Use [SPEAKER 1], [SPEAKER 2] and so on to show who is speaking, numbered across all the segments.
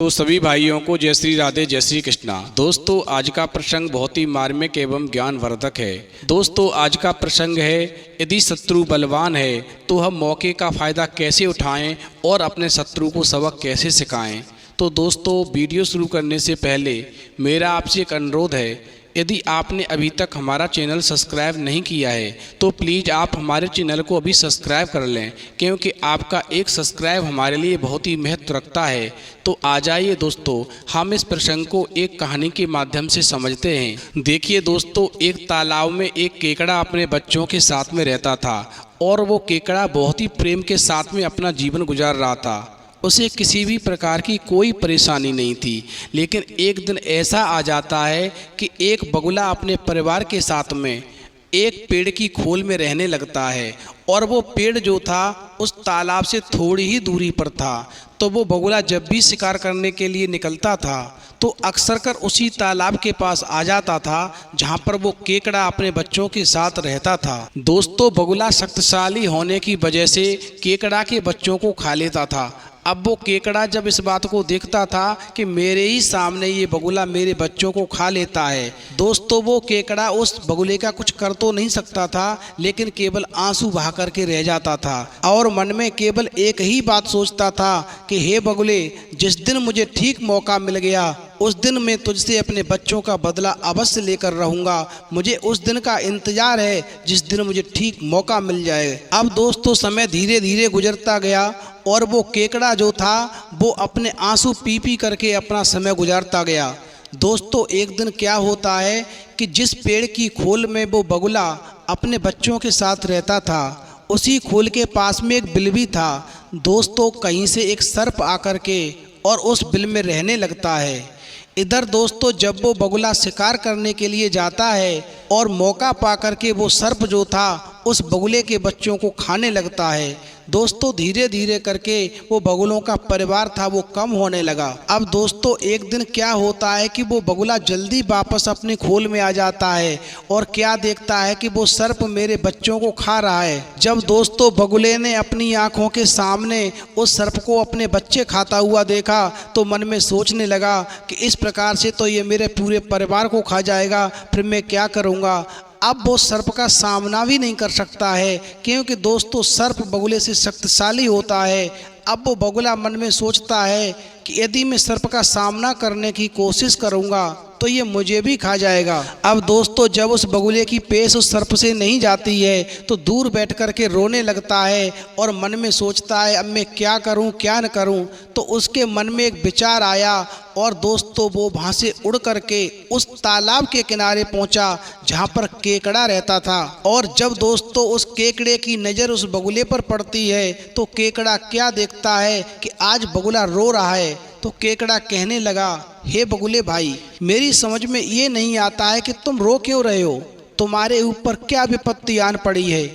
[SPEAKER 1] तो सभी भाइयों को जय श्री राधे जय श्री कृष्णा। दोस्तों आज का प्रसंग बहुत ही मार्मिक एवं ज्ञानवर्धक है। दोस्तों आज का प्रसंग है, यदि शत्रु बलवान है तो हम मौके का फ़ायदा कैसे उठाएं और अपने शत्रु को सबक कैसे सिखाएं। तो दोस्तों वीडियो शुरू करने से पहले मेरा आपसे एक अनुरोध है, यदि आपने अभी तक हमारा चैनल सब्सक्राइब नहीं किया है तो प्लीज़ आप हमारे चैनल को अभी सब्सक्राइब कर लें, क्योंकि आपका एक सब्सक्राइब हमारे लिए बहुत ही महत्व रखता है। तो आ जाइए दोस्तों, हम इस प्रसंग को एक कहानी के माध्यम से समझते हैं। देखिए दोस्तों, एक तालाब में एक केकड़ा अपने बच्चों के साथ में रहता था और वो केकड़ा बहुत ही प्रेम के साथ में अपना जीवन गुजार रहा था। उसे किसी भी प्रकार की कोई परेशानी नहीं थी। लेकिन एक दिन ऐसा आ जाता है कि एक बगुला अपने परिवार के साथ में एक पेड़ की खोल में रहने लगता है और वो पेड़ जो था उस तालाब से थोड़ी ही दूरी पर था। तो वो बगुला जब भी शिकार करने के लिए निकलता था तो अक्सर कर उसी तालाब के पास आ जाता था जहाँ पर वो केकड़ा अपने बच्चों के साथ रहता था। दोस्तों बगुला शक्तिशाली होने की वजह से केकड़ा के बच्चों को खा लेता था। अब वो केकड़ा जब इस बात को देखता था कि मेरे ही सामने ये बगुला मेरे बच्चों को खा लेता है, दोस्तों वो केकड़ा उस बगुले का कुछ कर तो नहीं सकता था, लेकिन केवल आंसू बहा करके रह जाता था और मन में केवल एक ही बात सोचता था कि हे बगुले, जिस दिन मुझे ठीक मौका मिल गया उस दिन मैं तुझसे अपने बच्चों का बदला अवश्य लेकर रहूँगा। मुझे उस दिन का इंतजार है जिस दिन मुझे ठीक मौका मिल जाए। अब दोस्तों समय धीरे धीरे गुजरता गया और वो केकड़ा जो था वो अपने आंसू पी पी करके अपना समय गुजारता गया। दोस्तों एक दिन क्या होता है कि जिस पेड़ की खोल में वो बगुला अपने बच्चों के साथ रहता था, उसी खोल के पास में एक बिल भी था। दोस्तों कहीं से एक सर्प आकर के और उस बिल में रहने लगता है। इधर दोस्तों जब वो बगुला शिकार करने के लिए जाता है और मौका पा करके वो सर्प जो था उस बगुले के बच्चों को खाने लगता है। दोस्तों धीरे धीरे करके वो बगुलों का परिवार था वो कम होने लगा। अब दोस्तों एक दिन क्या होता है कि वो बगुला जल्दी वापस अपनी खोल में आ जाता है और क्या देखता है कि वो सर्प मेरे बच्चों को खा रहा है। जब दोस्तों बगुले ने अपनी आंखों के सामने उस सर्प को अपने बच्चे खाता हुआ देखा तो मन में सोचने लगा कि इस प्रकार से तो ये मेरे पूरे परिवार को खा जाएगा, फिर मैं क्या करूँगा। अब वो सर्प का सामना भी नहीं कर सकता है, क्योंकि दोस्तों सर्प बगुले से शक्तिशाली होता है। अब वो बगुला मन में सोचता है कि यदि मैं सर्प का सामना करने की कोशिश करूंगा तो ये मुझे भी खा जाएगा। अब दोस्तों जब उस बगुले की पेश उस सर्प से नहीं जाती है तो दूर बैठ कर के रोने लगता है और मन में सोचता है अब मैं क्या करूं क्या न करूं। तो उसके मन में एक विचार आया और दोस्तों वो वहाँ से उड़ करके उस तालाब के किनारे पहुँचा जहाँ पर केकड़ा रहता था। और जब दोस्तों उस केकड़े की नज़र उस बगुले पर पड़ती है तो केकड़ा क्या देखता है कि आज बगुला रो रहा है। तो केकड़ा कहने लगा, हे बगुले भाई, मेरी समझ में ये नहीं आता है कि तुम रो क्यों रहे हो, तुम्हारे ऊपर क्या विपत्ति आन पड़ी है।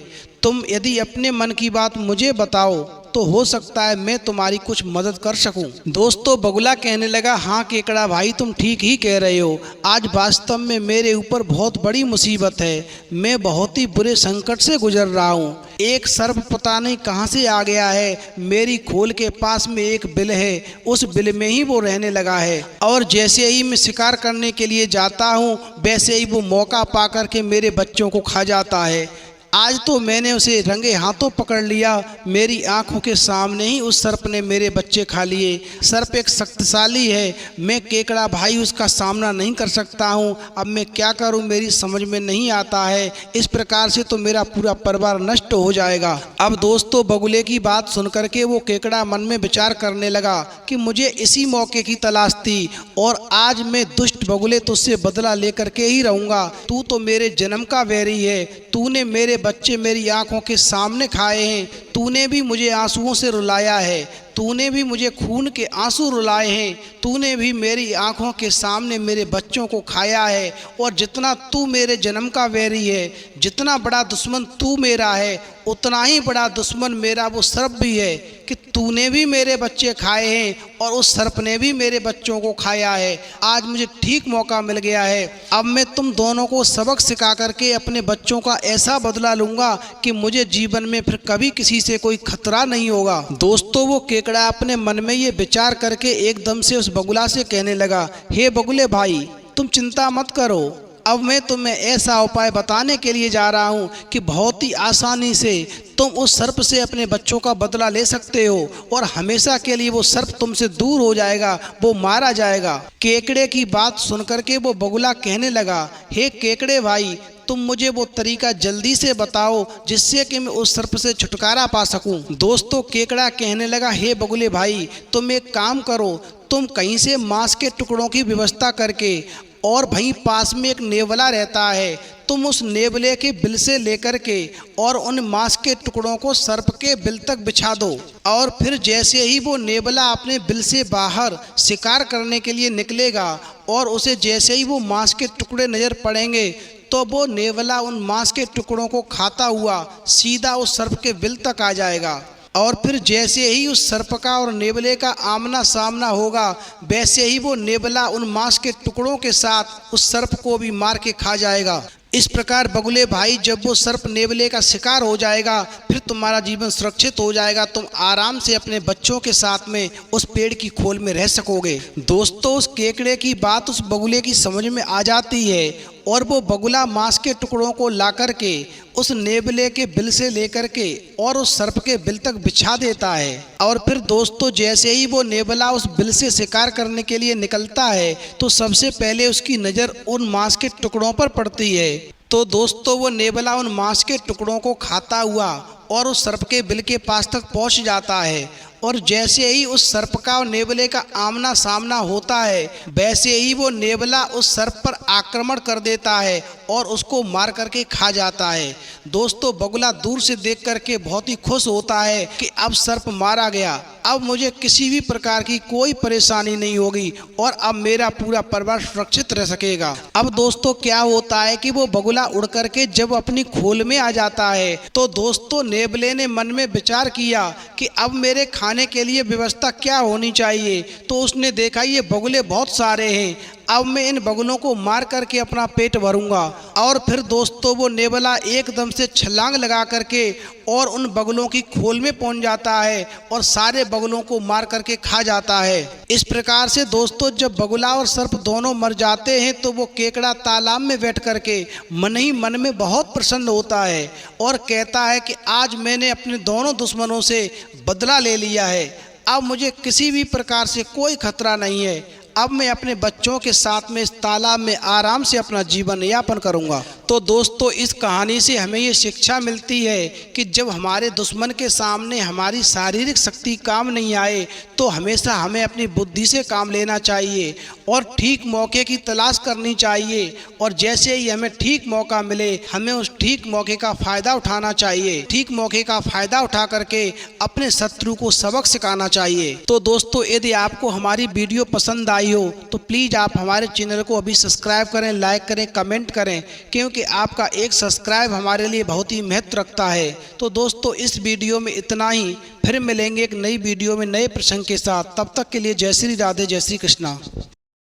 [SPEAKER 1] तुम यदि अपने मन की बात मुझे बताओ तो हो सकता है मैं तुम्हारी कुछ मदद कर सकूं। दोस्तों बगुला कहने लगा, हाँ केकड़ा भाई तुम ठीक ही कह रहे हो, आज वास्तव में मेरे ऊपर बहुत बड़ी मुसीबत है, मैं बहुत ही बुरे संकट से गुजर रहा हूँ। एक सर्प पता नहीं कहाँ से आ गया है, मेरी खोल के पास में एक बिल है, उस बिल में ही वो रहने लगा है और जैसे ही मैं शिकार करने के लिए जाता हूँ वैसे ही वो मौका पा कर के मेरे बच्चों को खा जाता है। आज तो मैंने उसे रंगे हाथों पकड़ लिया, मेरी आंखों के सामने ही उस सर्प ने मेरे बच्चे खा लिए। सर्प एक शक्तिशाली है, मैं केकड़ा भाई उसका सामना नहीं कर सकता हूँ, अब मैं क्या करूँ मेरी समझ में नहीं आता है, इस प्रकार से तो मेरा पूरा परिवार नष्ट हो जाएगा। अब दोस्तों बगुले की बात सुन करके वो केकड़ा मन में विचार करने लगा कि मुझे इसी मौके की तलाश थी और आज मैं दुष्ट बगुले तुझसे बदला लेकर के ही रहूँगा। तू तो मेरे जन्म का वैरी है, तूने मेरे बच्चे मेरी आंखों के सामने खाए हैं, तूने भी मुझे आंसुओं से रुलाया है, तूने भी मुझे खून के आंसू रुलाए हैं, तूने भी मेरी आंखों के सामने मेरे बच्चों को खाया है और जितना तू मेरे जन्म का वैरी है, जितना बड़ा दुश्मन तू मेरा है,
[SPEAKER 2] उतना ही बड़ा दुश्मन मेरा वो सर्प भी है कि तूने भी मेरे बच्चे खाए हैं और उस सर्प ने भी मेरे बच्चों को खाया है। आज मुझे ठीक मौका मिल गया है। अब मैं तुम दोनों को सबक सिखा करके अपने बच्चों का ऐसा बदला लूंगा कि मुझे जीवन में फिर कभी किसी से कोई खतरा नहीं होगा। दोस्तों, वो केकड़ा अपने मन में ये विचार करके एकदम से उस बगुला से कहने लगा, हे बगुले भाई, तुम चिंता मत करो। अब मैं तुम्हें ऐसा उपाय बताने के लिए जा रहा हूँ कि बहुत ही आसानी से तुम उस सर्प से अपने बच्चों का बदला ले सकते हो और हमेशा के लिए वो सर्प तुमसे दूर हो जाएगा, वो मारा जाएगा। केकड़े की बात सुनकर के वो बगुला कहने लगा, हे केकड़े भाई, तुम मुझे वो तरीका जल्दी से बताओ जिससे कि मैं उस सर्प से छुटकारा पा सकूं। दोस्तों, केकड़ा कहने लगा, हे बगुले भाई, तुम एक काम करो, तुम कहीं से मांस के टुकड़ों की व्यवस्था करके, और वहीं पास में एक नेवला रहता है, तुम उस नेवले के बिल से लेकर के और उन मांस के टुकड़ों को सर्प के बिल तक बिछा दो। और फिर जैसे ही वो नेवला अपने बिल से बाहर शिकार करने के लिए निकलेगा और उसे जैसे ही वो मांस के टुकड़े नज़र पड़ेंगे तो वो नेवला उन मांस के टुकड़ों को खाता हुआ सीधा उस सर्प के बिल तक आ जाएगा। और फिर जैसे ही उस सर्प का और नेवले का आमना सामना होगा, वैसे ही वो नेवला उन मांस के टुकड़ों के साथ उस सर्प को भी मार के खा जाएगा। इस प्रकार बगुले भाई, जब वो सर्प नेवले का शिकार हो जाएगा, फिर तुम्हारा जीवन सुरक्षित हो जाएगा। तुम आराम से अपने बच्चों के साथ में उस पेड़ की खोल में रह सकोगे। दोस्तों, उस केकड़े की बात उस बगुले की समझ में आ जाती है और वो बगुला मांस के टुकड़ों को ला करके उस नेवले के बिल से लेकर के और उस सर्प के बिल तक बिछा देता है। और फिर दोस्तों, जैसे ही वो नेवला उस बिल से शिकार करने के लिए निकलता है तो सबसे पहले उसकी नज़र उन मांस के टुकड़ों पर पड़ती है। तो दोस्तों, वो नेवला उन मांस के टुकड़ों को खाता हुआ और उस सर्प के बिल के पास तक पहुंच जाता है। और जैसे ही उस सर्प का और नेवले का आमना सामना होता है, वैसे ही वो नेवला उस सर्प पर आक्रमण कर देता है और उसको मार करके खा जाता है। दोस्तों, बगुला दूर से देख करके बहुत ही खुश होता है कि अब सर्प मारा गया, अब मुझे किसी भी प्रकार की कोई परेशानी नहीं होगी और अब मेरा पूरा परिवार सुरक्षित रह सकेगा। अब दोस्तों, क्या होता है कि वो बगुला उड़ करके जब अपनी खोल में आ जाता है तो दोस्तों, नेवले ने मन में विचार किया कि अब मेरे खाने के लिए व्यवस्था क्या होनी चाहिए। तो उसने देखा ये बगुले बहुत सारे हैं, अब मैं इन बगुलों को मार करके अपना पेट भरूंगा। और फिर दोस्तों, वो नेवला एकदम से छलांग लगा करके और उन बगुलों की खोल में पहुंच जाता है और सारे बगुलों को मार करके खा जाता है। इस प्रकार से दोस्तों, जब बगुला और सर्प दोनों मर जाते हैं तो वो केकड़ा तालाब में बैठ करके मन ही मन में बहुत प्रसन्न होता है और कहता है कि आज मैंने अपने दोनों दुश्मनों से बदला ले लिया है, अब मुझे किसी भी प्रकार से कोई खतरा नहीं है। अब मैं अपने बच्चों के साथ में इस तालाब में आराम से अपना जीवन यापन करूंगा। तो दोस्तों, इस कहानी से हमें ये शिक्षा मिलती है कि जब हमारे दुश्मन के सामने हमारी शारीरिक शक्ति काम नहीं आए तो हमेशा हमें अपनी बुद्धि से काम लेना चाहिए और ठीक मौके की तलाश करनी चाहिए। और जैसे ही हमें ठीक मौका मिले, हमें उस ठीक मौके का फ़ायदा उठाना चाहिए। ठीक मौके का फ़ायदा उठा करके अपने शत्रु को सबक सिखाना चाहिए। तो दोस्तों, यदि आपको हमारी वीडियो पसंद आई हो तो प्लीज़ आप हमारे चैनल को अभी सब्सक्राइब करें, लाइक करें, कमेंट करें, क्योंकि आपका एक सब्सक्राइब हमारे लिए बहुत ही महत्व रखता है। तो दोस्तों, इस वीडियो में इतना ही, फिर मिलेंगे एक नई वीडियो में नए प्रसंग के साथ। तब तक के लिए जय श्री राधे, जय श्री कृष्णा।